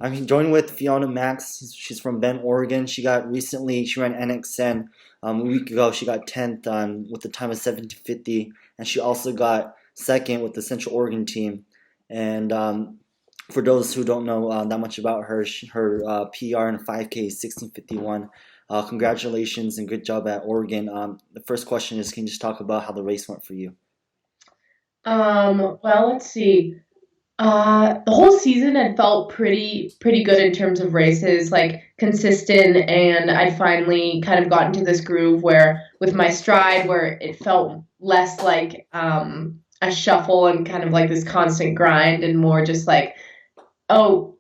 I'm joined with Fiona Max. She's from Bend, Oregon. She ran NXN a week ago. She got 10th with the time of 17:50, and she also got second with the Central Oregon team. And for those who don't know that much about her, her PR in 5K is 16:51. Congratulations and good job at Oregon. The first question is, can you just talk about how the race went for you? Well, let's see. The whole season had felt pretty good in terms of races, like consistent, and I finally kind of got into this groove where with my stride where it felt less like a shuffle and kind of like this constant grind and more just like, oh,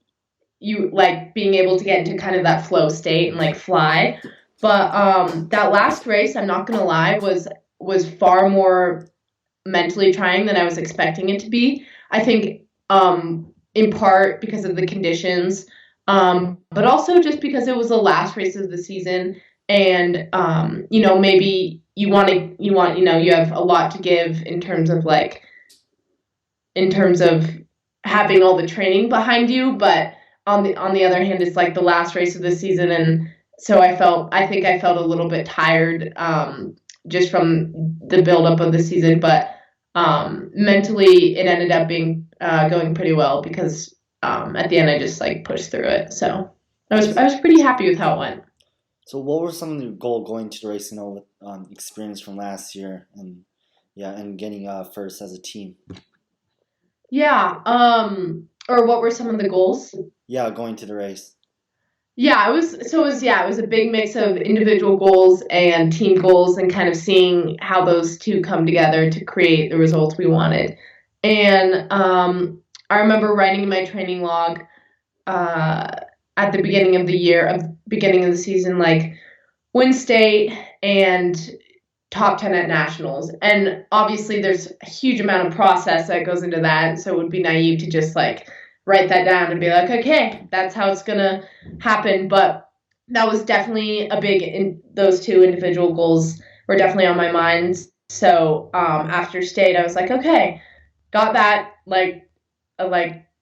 you like being able to get into kind of that flow state and like fly. But that last race, I'm not gonna lie, was far more mentally trying than I was expecting it to be. I think in part because of the conditions, but also just because it was the last race of the season, and maybe you have a lot to give in terms of having all the training behind you, but on the other hand, it's like the last race of the season, and so I think I felt a little bit tired just from the buildup of the season, but mentally it ended up being going pretty well because at the end I just like pushed through it. So Nice. I was pretty happy with how it went. So, what were some of your goal going to the race? With experience from last year, and yeah, and getting first as a team. Yeah. Or what were some of the goals? Yeah, going to the race. Yeah, it was a big mix of individual goals and team goals and kind of seeing how those two come together to create the results we wanted. And I remember writing in my training log uh, at the beginning of the season, like win state and top 10 at nationals. And obviously there's a huge amount of process that goes into that. So it would be naive to just like write that down and be like, okay, that's how it's going to happen. But that was definitely those two individual goals were definitely on my mind. So after state, I was like, okay, got that,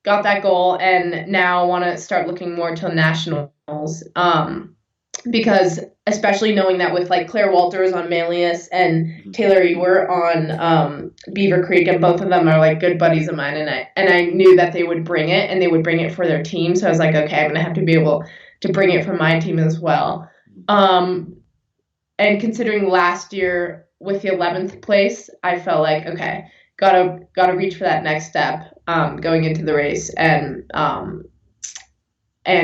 got that goal. And now I want to start looking more to nationals. Because especially knowing that with like Claire Walters on Malleus and Mhm. Taylor Ewer on Beaver Creek, and both of them are like good buddies of mine, and I knew that they would bring it and they would bring it for their team. So I was like, okay, I'm gonna have to be able to bring it for my team as well. Um, and considering last year with the 11th place, I felt like okay, gotta reach for that next step going into the race and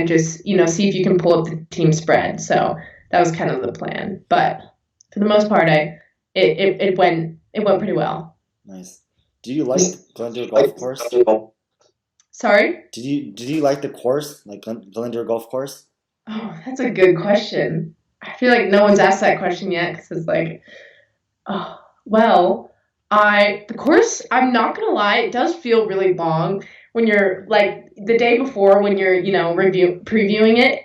just see if you can pull up the team spread. So that was kind of the plan. But for the most part, it went pretty well. Nice. Do you like Glendale Golf Course? Sorry. Did you like the course, like Glendale Golf Course? Oh, that's a good question. I feel like no one's asked that question yet because it's like, oh, well, I the course. I'm not gonna lie, it does feel really long when you're like the day before when you're review previewing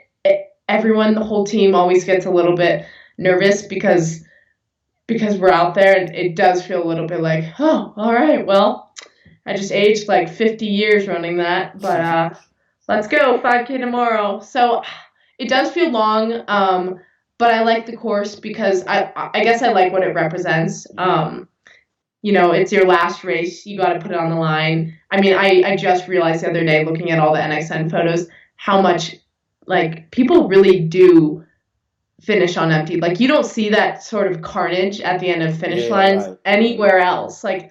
everyone, the whole team always gets a little bit nervous because we're out there and it does feel a little bit like, oh, all right, well, I just aged like 50 years running that, but let's go 5K tomorrow. So it does feel long, but I like the course because I guess I like what it represents. It's your last race. You got to put it on the line. I mean, I just realized the other day looking at all the NXN photos how much like people really do finish on empty. Like you don't see that sort of carnage at the end of Yeah, finish yeah, lines right. anywhere else. Like,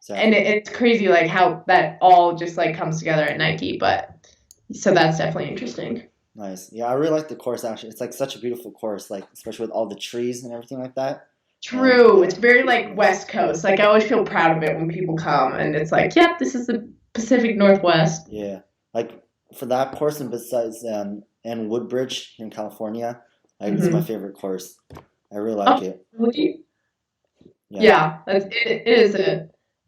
and Exactly. it's crazy like how that all just like comes together at Nike. But so that's definitely interesting. Nice. Yeah, I really like the course actually. It's like such a beautiful course, like especially with all the trees and everything like that. And True. yeah, It's very it's like nice. West Coast. Like I always feel proud of it when people come and it's like, yep, this is the Pacific Northwest. Yeah, like for that course and besides and Woodbridge here in California, like it's my Mm-hmm. favorite course. I really like Oh, it. really? Yeah. Yeah, it is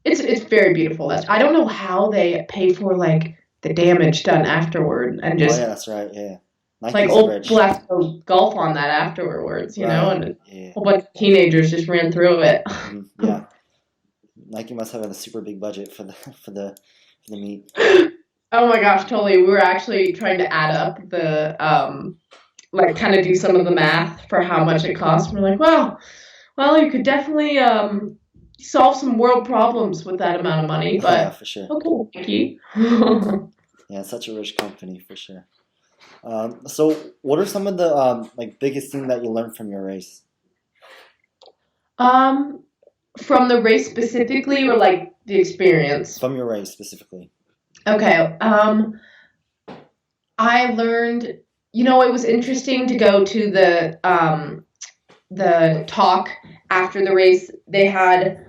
it's very beautiful. I don't know how they pay for like the damage done afterward and Oh yeah, just that's right. Yeah. like Nike's old people rich. have to go golf on that afterwards, Right. and a Yeah. whole bunch of teenagers just ran through it. Yeah. Nike must have a super big budget for the for the meet. Oh my gosh, totally. We were actually trying to add up the like kind of do some of the math for how much it costs. We're like, wow, well, you could definitely solve some world problems with that amount of money, Oh yeah, but for sure. okay, Mikey. Yeah, such a rich company for sure. So what are some of the like biggest things that you learned from your race? um, from the race specifically, or like the experience? From your race specifically. Okay. I learned, it was interesting to go to the talk after the race. They had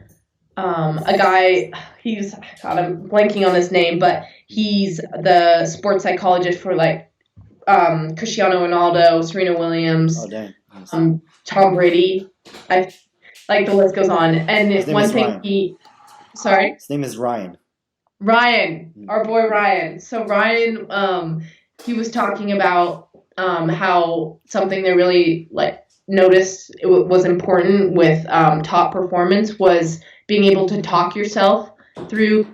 a guy. He's God, I'm blanking on his name, but he's the sports psychologist for like Cristiano Ronaldo, Serena Oh Williams, dang. Nice. Tom Brady. I like the list goes on. His And name one is thing Ryan. sorry, His name is Ryan. Ryan, Mm. our boy Ryan. So Ryan, he was talking about how something they really like noticed was important with top performance was being able to talk yourself through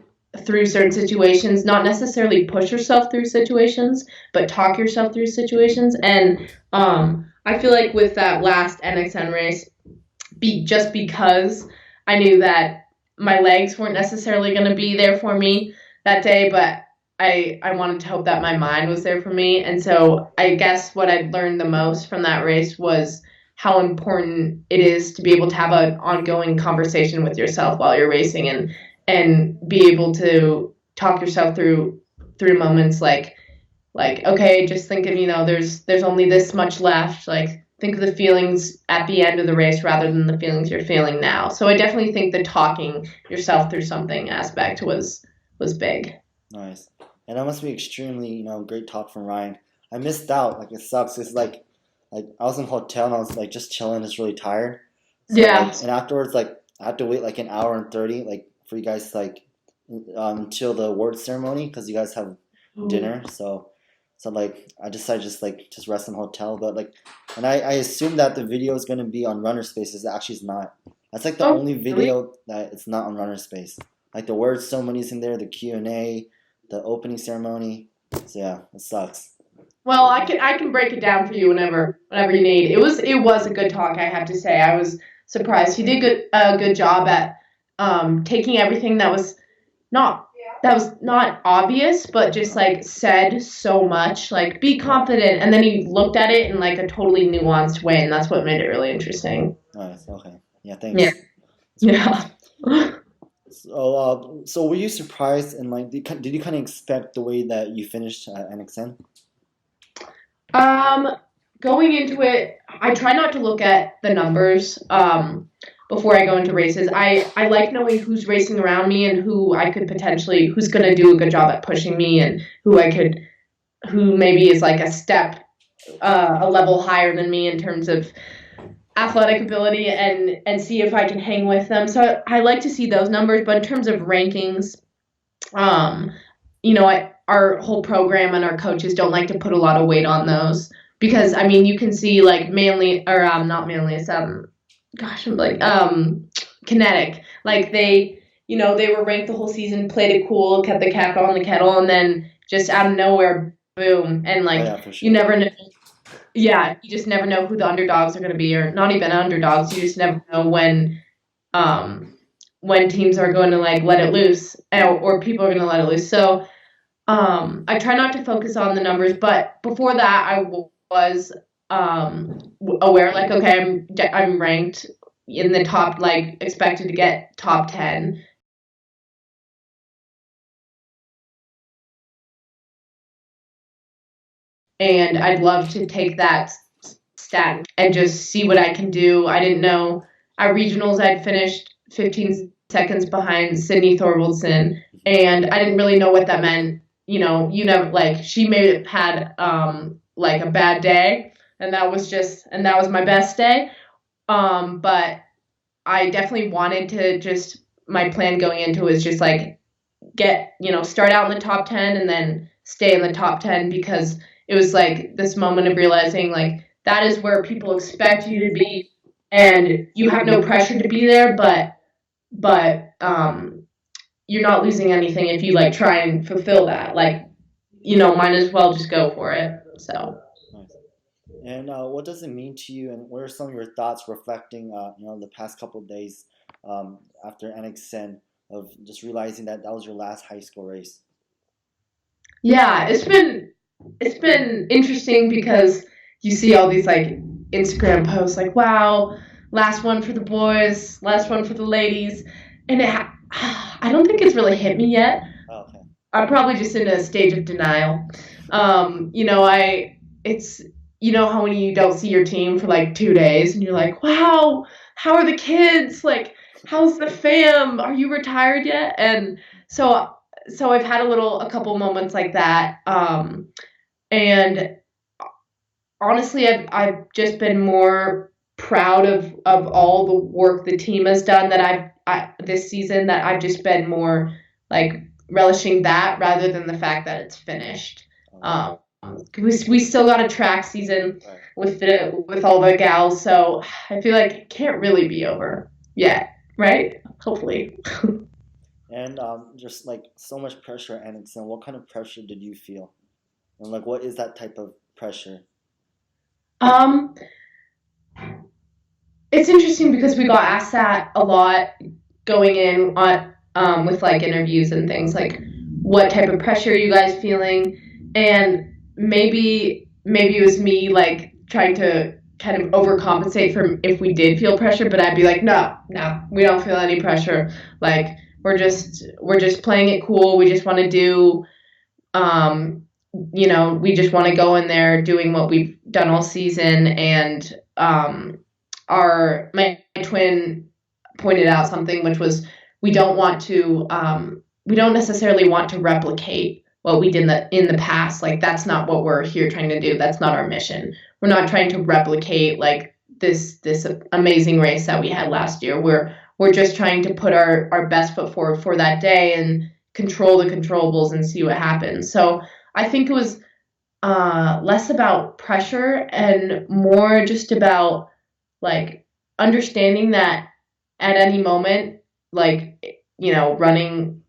certain situations, not necessarily push yourself through situations, but talk yourself through situations. And I feel like with that last NXN race, just because I knew that my legs weren't necessarily going to be there for me that day, but I wanted to hope that my mind was there for me. And so I guess what I learned the most from that race was how important it is to be able to have an ongoing conversation with yourself while you're racing and be able to talk yourself through moments like okay, just think of, there's only this much left, like think of the feelings at the end of the race rather than the feelings you're feeling now. So I definitely think the talking yourself through something aspect was big. Nice. And that must be extremely, great talk from Ryan. I missed out. Like it sucks. It's like I was in a hotel and I was like just chilling, just really tired. So Yeah. like, and afterwards, like I had to wait like an hour and 30, like for you guys to, like until the award ceremony because you guys have dinner. So like I decided just rest in the hotel. But like, and I assumed that the video is gonna be on Runner Spaces. It actually is not. That's like the Oh, only really? video that it's not on Runner Space. Like the word ceremony's in there, the Q&A, the opening ceremony. So yeah, it sucks. Well, I can break it down for you whenever you need. It was a good talk, I have to say. I was surprised. He did a good job at taking everything not that was not obvious, but just like said so much, like be confident, and then he looked at it in like a totally nuanced way, and that's what made it really interesting. Nice. Okay. Yeah. Yeah, Thanks. That's really yeah. nice. So were you surprised and like did you kind of expect the way that you finished at NXN? Um, Going into it, I try not to look at the numbers before I go into races. I like knowing who's racing around me and who I could potentially who's going to do a good job at pushing me and who maybe is like a level higher than me in terms of athletic ability and see if I can hang with them. So I like to see those numbers, but in terms of rankings, um, our whole program and our coaches don't like to put a lot of weight on those because I mean you can see like Manly or not Manly, it's gosh I'm like Kinetic, like they were ranked the whole season, played it cool, kept the cap on the kettle, and then just out of nowhere, boom, and Oh like yeah, for you sure. never know. Yeah, you just never know who the underdogs are going to be, or not even underdogs. You just never know um, when teams are going to like let it loose, or people are going to let it loose. So I try not to focus on the numbers, but before that, was aware, like, okay, I'm ranked in the top, like expected to get top 10, and I'd love to take that stat and just see what I can do. I didn't know at regionals I'd finished 15 seconds behind Sydney Thorvaldson, and I didn't really know what that meant. You never like she may have had like a bad day, and that was my best day. But I definitely wanted to just my plan going into it was just like start out in the top 10 and then stay in the top 10 because it was like this moment of realizing like that is where people expect you to be and you have no pressure to be there, but you're not losing anything if you like try and fulfill that. Like might as well just go for it. So. Nice. And what does it mean to you? And what are some of your thoughts reflecting, the past couple of days after NXN of just realizing that that was your last high school race? Yeah, it's been interesting because you see all these like Instagram posts like, wow, last one for the boys, last one for the ladies, and I don't think it's really hit me yet. Oh, okay. I'm probably just in a stage of denial. I it's how when you don't see your team for like 2 days and you're like, wow, how are the kids? Like, how's the fam? Are you retired yet? And so I've had a couple moments like that. And honestly, I've just been more proud of all the work the team has done that this season, that I've just been more like relishing that rather than the fact that it's finished. Um, Um, we still got a track season right. with all the gals, so I feel like it can't really be over yet, right? Hopefully. And just like so much pressure at NXN, what kind of pressure did you feel? And like, what is that type of pressure? Um, it's interesting because we got asked that a lot going in on with like interviews and things like what type of pressure are you guys feeling, and maybe it was me like trying to kind of overcompensate from if we did feel pressure, but I'd be like, no, we don't feel any pressure. Like we're just playing it cool. We just want to do um we just want to go in there doing what we've done all season. And our my twin pointed out something, which was we don't necessarily want to replicate what we did in the past. Like, that's not what we're here trying to do. That's not our mission. We're not trying to replicate like this amazing race that we had last year. We're just trying to put our best foot forward for that day and control the controllables and see what happens. So I think it was less about pressure and more just about like understanding that at any moment, like running,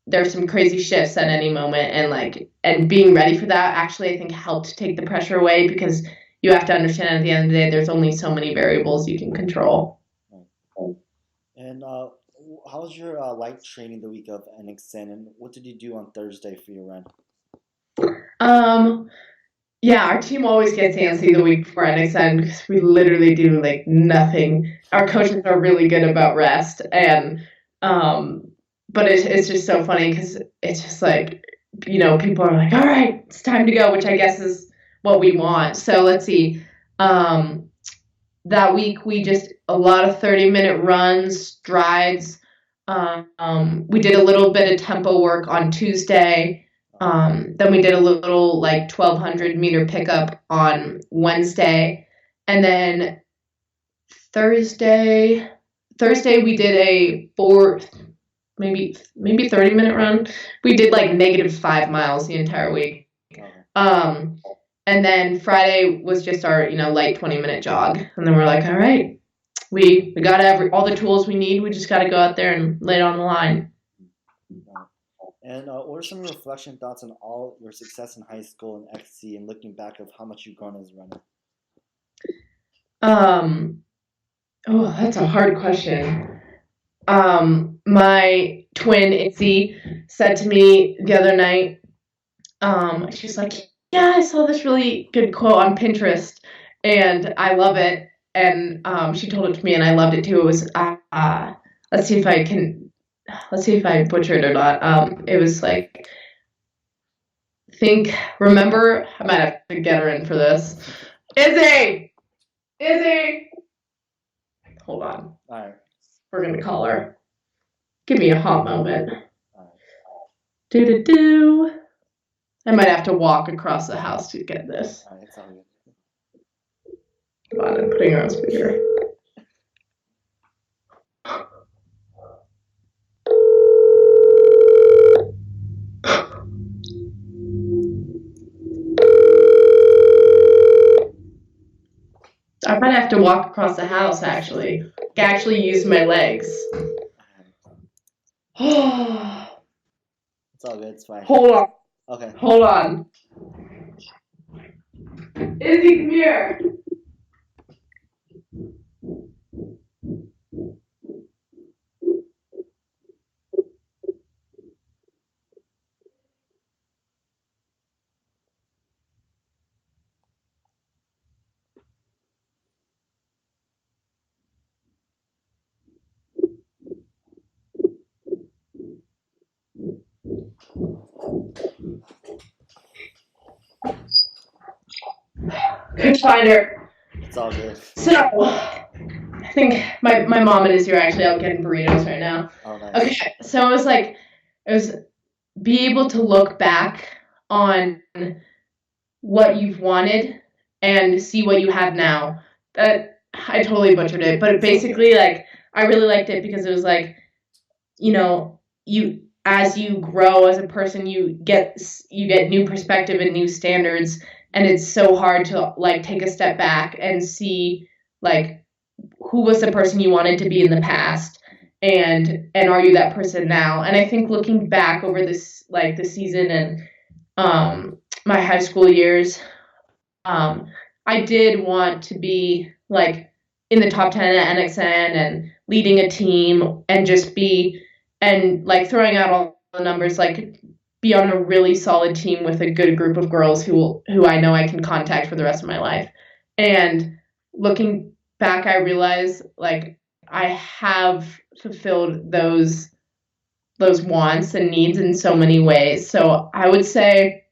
there's some crazy shifts at any moment, and being ready for that actually I think helped take the pressure away, because you have to understand at the end of the day there's only so many variables you can control. And how was your light training the week of NXN, and what did you do on Thursday for your run? Um, yeah, our team always gets antsy the week before NXN because we literally do like nothing. Our coaches are really good about rest, and um, but it's just so funny because it's just like people are like, all right, it's time to go, which I guess is what we want. So let's see. Um, that week we just a lot of 30-minute runs, strides. We did a little bit of tempo work on Tuesday. Then we did a little like 1,200-meter pickup on Wednesday, and then Thursday Thursday we did a four, maybe 30-minute run. We did like -5 miles the entire week. Okay. Um, and then Friday was just our light 20-minute jog, and then we're like, all right, we got all the tools we need. We just got to go out there and lay it on the line. And what are some reflection thoughts on all your success in high school and XC, and looking back of how much you've grown as a runner? Um, oh, that's a hard question. My twin Itzy said to me the other night, she's like, yeah, I saw this really good quote on Pinterest, and I love it. And she told it to me, and I loved it too. It was, let's see if I butcher it or not. It was like, remember, I might have to get her in for this. Izzy, hold on. All right. We're gonna call her. Give me a hot moment. All right. Do do do. I might have to walk across the house to get this. All right. It's all good. Come on, I'm putting her on speaker. I might have to walk across the house, actually. Actually use my legs. It's all good. It's fine. Hold on. Okay. Hold on. Izzy, come here. Couldn't find her. It's all good. So, I think my mom and Izzy are actually out getting burritos right now. Oh, nice. Okay, so it was be able to look back on what you've wanted and see what you have now. That I totally butchered it, but basically, like, I really liked it because it was like, you as you grow as a person, you get new perspective and new standards, and it's so hard to like take a step back and see like who was the person you wanted to be in the past, and are you that person now. And I think looking back over this like the season and my high school years, I did want to be like in the top 10 at NXN and leading a team and just be and like throwing out all the numbers, like be on a really solid team with a good group of girls who I know I can contact for the rest of my life. And looking back, I realize like I have fulfilled those wants and needs in so many ways. So I would say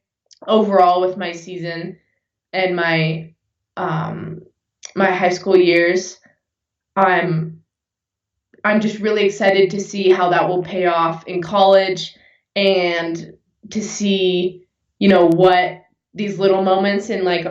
overall with my season and um, my high school years, I'm I'm just really excited to see how that will pay off in college and to see, what these little moments in like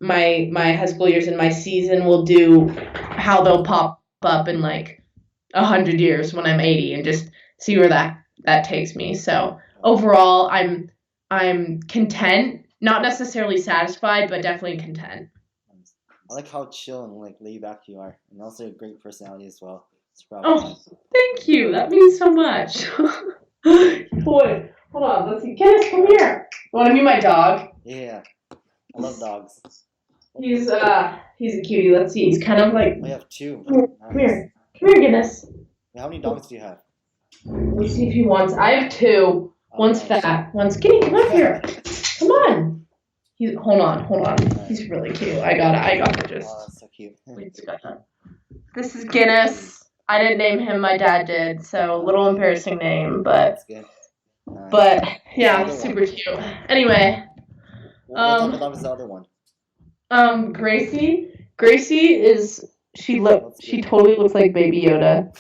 my high school years and my season will do, how they'll pop up in like 100 years when I'm 80 and just see where that takes me. So overall, I'm content, not necessarily satisfied, but definitely content. Nice. I like how chill and like laid back you are, and also a great personality as well. It's probably Oh, thank you. That means so much. Boy, hold on. Let's see. Kenneth, come here. You want to meet my dog? yeah. I love dogs. He's a cutie. Let's see. He's kind of like. We have two. Come here. Nice. Come here. Come here, Guinness. Wait, how many dogs do you have? Let's see if he wants. I have two. Oh, One's nice. fat. One's skinny. Come up here. Come on. Hold on. Nice. He's really cute. I got it. Just. Oh, that's so cute. Wait a second. This is Guinness. I didn't name him. My dad did. So a little embarrassing name, That's good. Nice. but yeah, What's the other super one? cute. Anyway, What type of dog is the other one? Gracie. Gracie is That's she good. totally looks like Baby Yoda.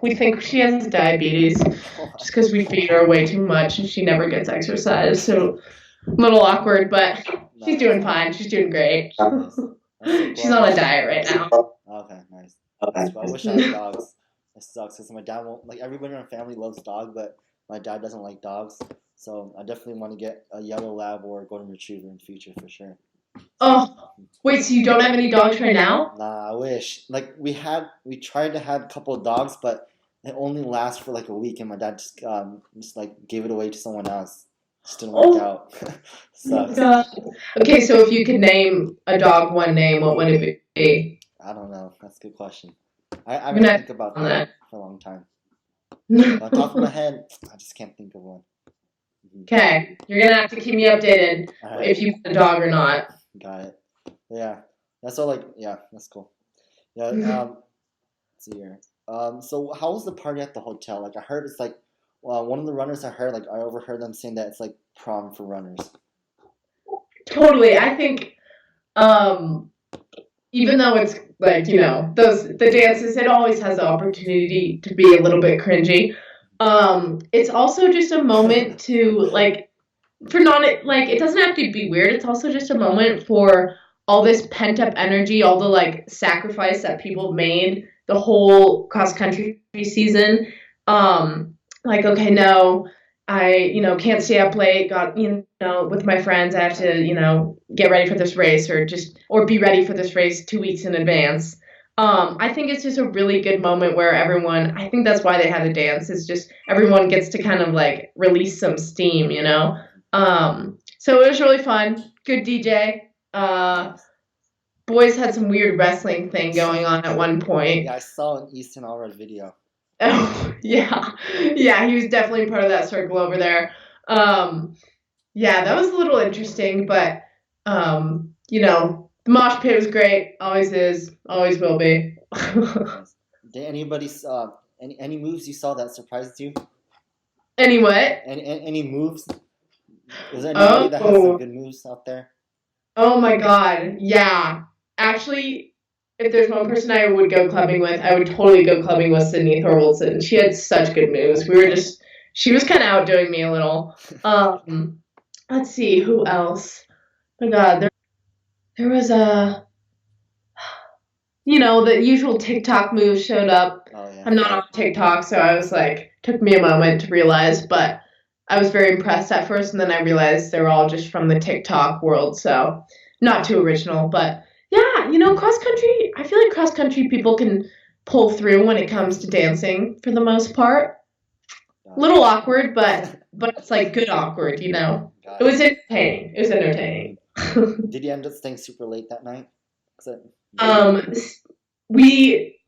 We think she has diabetes just because we feed her way too much and she never gets exercise. So a little awkward, but she's Nice. doing fine. She's doing great. Nice. That's so She's cool. on a diet right now. Okay, nice. I wish I had dogs. It sucks because my dad won't like everybody in our family loves dogs, but my dad doesn't like dogs. So I definitely want to get a yellow lab or a golden retriever in the future for sure. Oh, wait, so you don't have any dogs right now? Nah, I wish. Like we tried to have a couple of dogs, but it only lasts for like a week, and my dad just like gave it away to someone else. Just didn't work out. Sucks. God. Okay, so if you could name a dog one name, what would it be? I don't know. That's a good question. I'm I'm gonna gonna think about on that that. for a long time. On top of my head, I just can't think of one. Okay, you're gonna have to keep me updated All right, if you have a dog or not. got it. Yeah, that's all. Like, yeah, that's cool. Yeah. Let's see here. So how was the party at the hotel? Like, I heard it's like, one of the runners I heard, like, I overheard them saying that it's like prom for runners. Totally. I think even though it's like, the dances, it always has the opportunity to be a little bit cringy. It's also just a moment to like for non like it doesn't have to be weird. It's also just a moment for all this pent up energy, all the like sacrifice that people made the whole cross country season. Like okay, no, I can't stay up late. Got with my friends. I have to get ready for this race or be ready for this race 2 weeks in advance. I think it's just a really good moment where everyone, I think that's why they had a dance, is just everyone gets to kind of like release some steam, you know? So it was really fun. Good DJ. Nice. Boys had some weird wrestling thing going on at one Yeah, point. I saw an Easton Alred video. Oh, yeah. Yeah, he was definitely part of that circle over there. Um, yeah, that was a little interesting, but the mosh pit was great. Always is, always will be. Nice. Did anybody any moves you saw that surprised you? Any what? Any moves? Was there anybody that had some Oh, good moves out there? oh my God. Yeah. Actually, if there's one person I would go clubbing with, I would totally go clubbing with Sydney Thorwaldson. She had such good moves. She was kind of outdoing me a little. Let's see, who else? Oh my God, there was the usual TikTok moves showed up. Oh yeah. I'm not on TikTok, so I was like, took me a moment to realize, but I was very impressed at first, and then I realized they were all just from the TikTok world, so not too original. But yeah, cross country, I feel like cross country people can pull through when it comes to dancing for the most part. A Got little awkward, but it's like good awkward, you know. Got It was entertaining. It was entertaining. Did you end up staying super late that night? 'Cause Um, we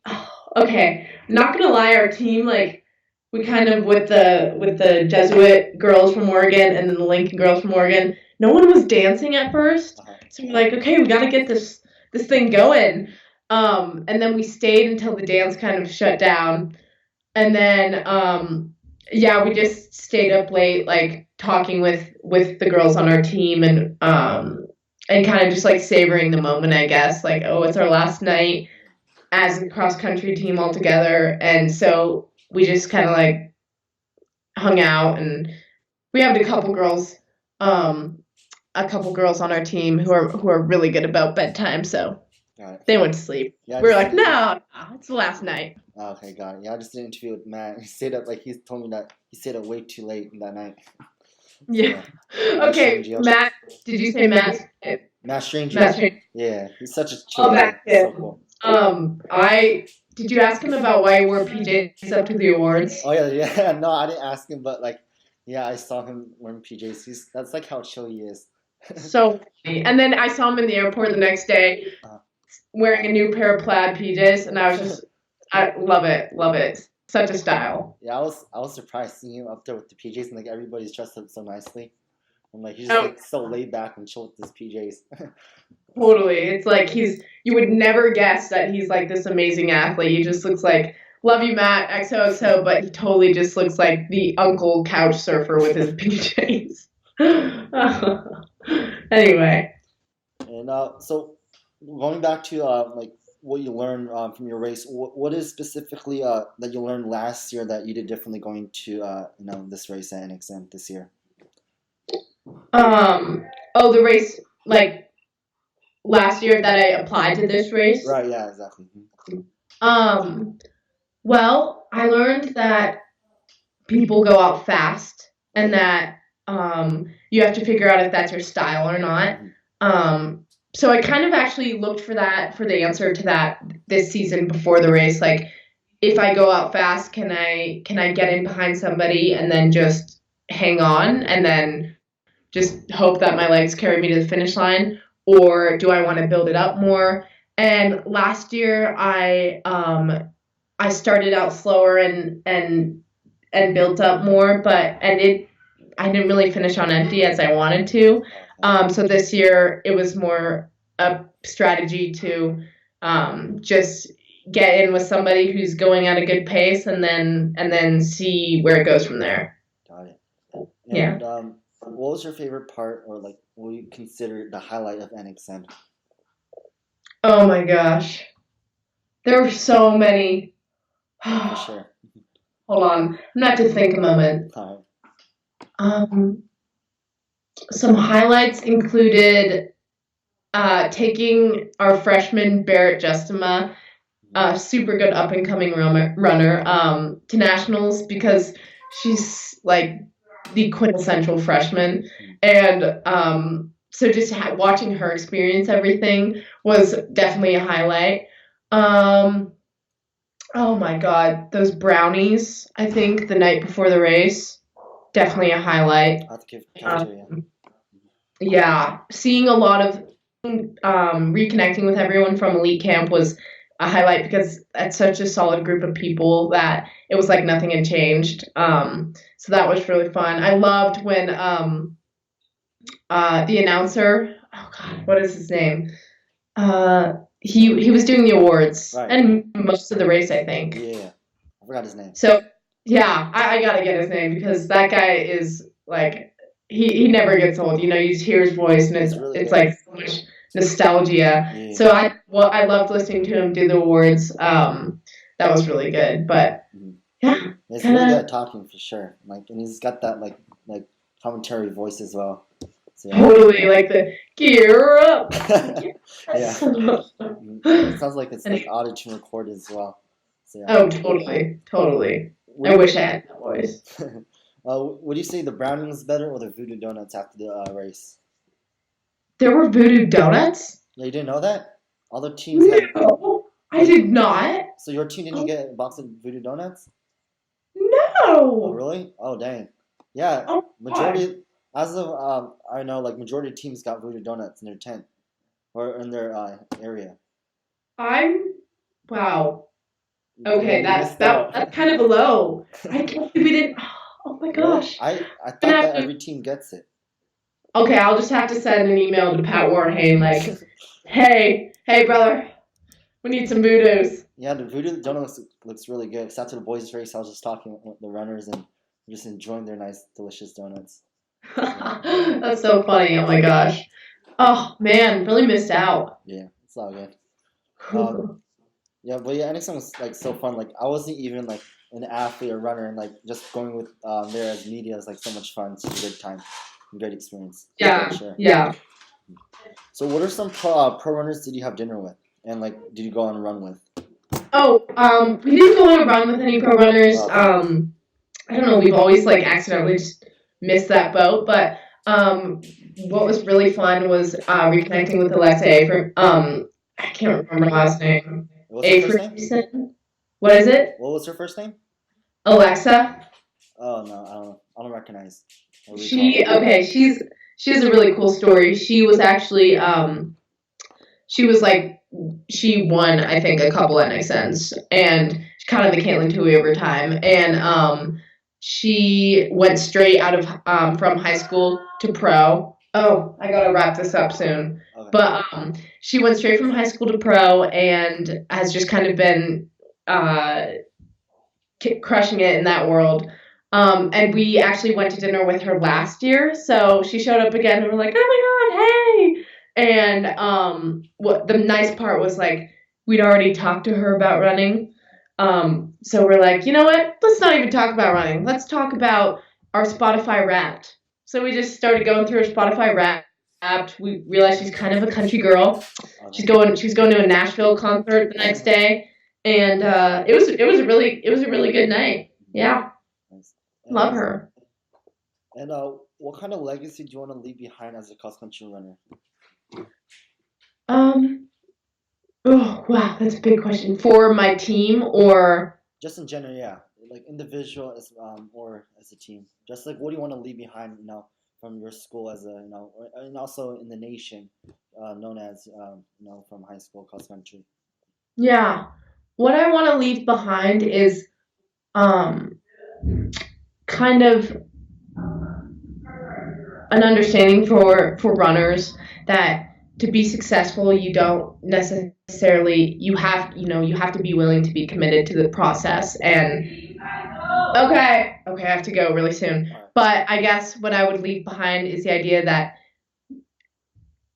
okay. Not gonna lie, our team like we kind of with the Jesuit girls from Oregon and then the Lincoln girls from Oregon. No one was dancing at first, so we're like, okay, we gotta get this thing going. And then we stayed until the dance kind of shut down, and then yeah, we just stayed up late, like talking with the girls on our team and kind of just like savoring the moment, I guess. Like, oh, it's our last night as a cross country team all together, and so we just kind of like hung out, and we have um, a couple girls on our team who are really good about bedtime, so got it. they went to sleep. Yeah, We were like, no, it's the last night. Okay, got it. Yeah, I just did an interview with Matt. He stayed up he told me that he stayed up way too late that night. Yeah. Yeah. Okay, Matt. Did you say Matt? Matt Stranger. Matt Stranger. Yeah, he's such a chill Oh, guy. back So to cool. I did you ask him about why he wore PJs up to the awards? Oh yeah. No, I didn't ask him, but like, yeah, I saw him wearing PJs. That's like how chill he is. So funny. And then I saw him in the airport the next day wearing a new pair of plaid PJs, and I love it. Such a style. Yeah, I was surprised seeing him up there with the PJs and like everybody's dressed up so nicely. I'm like he's just like so laid back and chill with his PJs. Totally. It's like you would never guess that he's like this amazing athlete. He just looks like, love you, Matt, XOXO, but he totally just looks like the uncle couch surfer with his PJs. Anyway. And so going back to like what you learned from your race, what is specifically that you learned last year that you did differently going to this race at NXN this year? The race like last year that I applied to this race. Right. Yeah. Exactly. Well, I learned that people go out fast and that you have to figure out if that's your style or not. So I kind of actually looked for the answer to that this season before the race. Like, if I go out fast, can I get in behind somebody and then just hang on and then just hope that my legs carry me to the finish line, or do I want to build it up more? And last year I started out slower and built up more, I didn't really finish on empty as I wanted to. So this year it was more a strategy to just get in with somebody who's going at a good pace and then see where it goes from there. Got it. Yeah. And what was your favorite part, or like what you consider the highlight of NXN? Oh my gosh. There were so many. For sure. Hold on. I'm gonna have to think a moment. All right. Some highlights included taking our freshman Barrett Justima, super good up and coming runner, to nationals because she's like the quintessential freshman, and so just watching her experience everything was definitely a highlight. Um, oh my God, those brownies, I think the night before the race, definitely a highlight. I have to give cafeteria. Um, yeah, seeing a lot of reconnecting with everyone from Elite Camp was a highlight because that's such a solid group of people that it was like nothing had changed. So that was really fun. I loved when the announcer, oh God, what is his name? He was doing the awards Right. and most of the race, I think. Yeah. I forgot his name. So yeah, I gotta get his name because that guy is like he never gets old. You know, you just hear his voice and It's really it's good. like so much nostalgia. Yeah. So I loved listening to him do the awards. That was really good. But Mhm. yeah, He's kind really good of at talking for sure. Like, and he's got that like commentary voice as well. So yeah. totally like the gear up. Yeah. Yes. Mhm. It sounds like it's And like auto-tune recorded as well. So yeah. oh, totally. What I do wish I had that voice. you, would you say the brownie was better or the voodoo donuts after the race? There were voodoo donuts? Yeah, you didn't know that? All the teams had. No, I Oh, did not. so your team didn't Oh, get a box of voodoo donuts? Oh, no. really? Oh, dang. Yeah, Oh God. majority as of I know like majority of teams got voodoo donuts in their tent or in their area. I'm wow. Yeah, Okay, you that's missed out. that's kind of a low. I can't believe we didn't. Oh my Really? gosh. I I'm gonna thought have that to, every team gets it. okay, I'll just have to send an email to Pat Warhane like, hey brother, we need some voodoos. Yeah, the voodoo donut looks really good. 'Cause after the boys' race, I was just talking with the runners and just enjoying their nice, delicious donuts. So yeah, That's so funny. Oh my gosh. Oh man, really missed out. yeah, it's all good. Um, yeah, but yeah, NXN was like so fun. Like I wasn't even like an athlete or runner, and like just going with there as media is like so much fun. Such a good time, great experience Yeah, for sure. yeah. So, what are some pro runners did you have dinner with, and like did you go on a run with? Oh, we didn't go on a run with any pro runners. Oh, okay. I don't know. We've always like accidentally just missed that boat. But what was really fun was reconnecting with Alexa from I can't remember her last name. What's her A first name? Ferguson. What is it? What was her first name? Alexa. Oh no, I don't know. I don't recognize. Or recall. She okay. She has a really cool story. She was actually she was like she won I think a couple NXNs and she's kind of the Caitlin Tui over time and she went straight out of from high school to pro. Oh, I gotta wrap this up soon. Okay. But she went straight from high school to pro and has just kind of been uh, crushing it in that world. And we actually went to dinner with her last year, so she showed up again, and we're like, "Oh my god, hey!" And what the nice part was like, we'd already talked to her about running, so we're like, you know what? Let's not even talk about running. Let's talk about our Spotify Wrapped. So we just started going through her Spotify Wrapped. We realized she's kind of a country girl. Okay. She's going to a Nashville concert the next day, and it was a really good night. Yeah, Nice. love And her. and what kind of legacy do you want to leave behind as a cross country runner? Um. Oh wow, that's a big question for my team or Just in general, yeah, like individual as or as a team. Just like what do you want to leave behind, from your school as a and also in the nation, known as from high school cross country. yeah. What I want to leave behind is um kind of an understanding for runners that to be successful you don't necessarily you have to be willing to be committed to the process and okay I have to go really soon All right. but I guess what I would leave behind is the idea that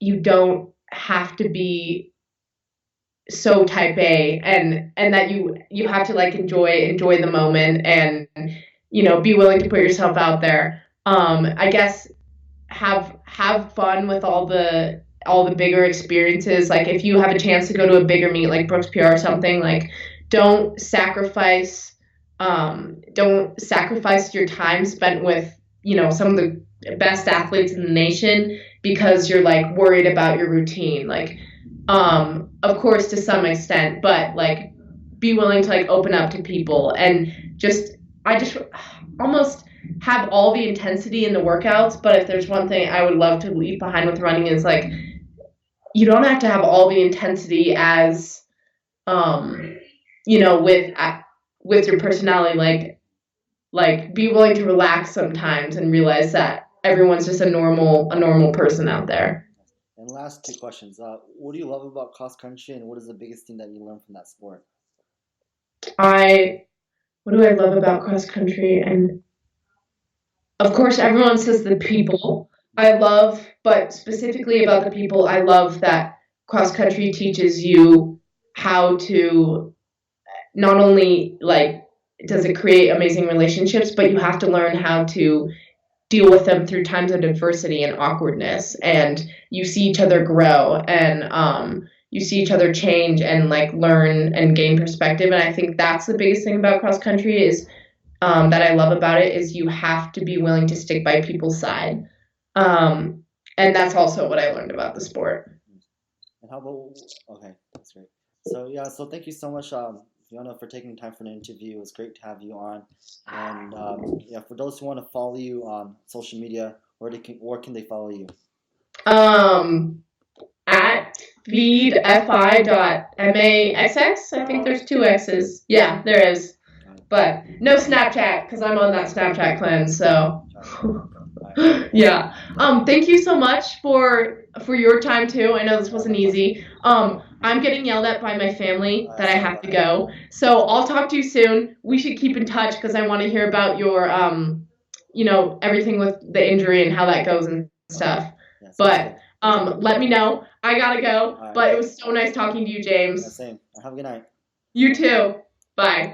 you don't have to be so type A and that you have to like enjoy the moment and be willing to put yourself out there I guess have fun with all the bigger experiences. Like if you have a chance to go to a bigger meet like Brooks PR or something, like don't sacrifice your time spent with, some of the best athletes in the nation because you're like worried about your routine. Like Of course, to some extent, but like be willing to like open up to people and just I just almost have all the intensity in the workouts. But if there's one thing I would love to leave behind with running is like you don't have to have all the intensity as um, with your personality. Like be willing to relax sometimes and realize that everyone's just a normal person out there. And last two questions. What do you love about cross country, and what is the biggest thing that you learned from that sport? I What do I love about cross country? And of course, everyone says the people. I love, but specifically about the people, I love that cross country teaches you how to not only like does it create amazing relationships, but you have to learn how to deal with them through times of adversity and awkwardness, and you see each other grow, and you see each other change and like learn and gain perspective. And I think that's the biggest thing about cross country is that I love about it is you have to be willing to stick by people's side. And that's also what I learned about the sport. And how about, okay, that's great. So yeah, so thank you so much, Fiona, for taking time for an interview. It was great to have you on. And yeah, for those who want to follow you on social media, where can they follow you? Um, at feedfi.maxx, I think there's two X's. Yeah, there is. But no Snapchat because I'm on that Snapchat cleanse. So yeah. Thank you so much for your time too. I know this wasn't easy. I'm getting yelled at by my family that I have to go. So I'll talk to you soon. We should keep in touch because I want to hear about your everything with the injury and how that goes and stuff. Yeah, sounds But good. let me know. I gotta All go. right. But it was so nice talking to you, Yeah, James. same. Have a good night. You too. Bye.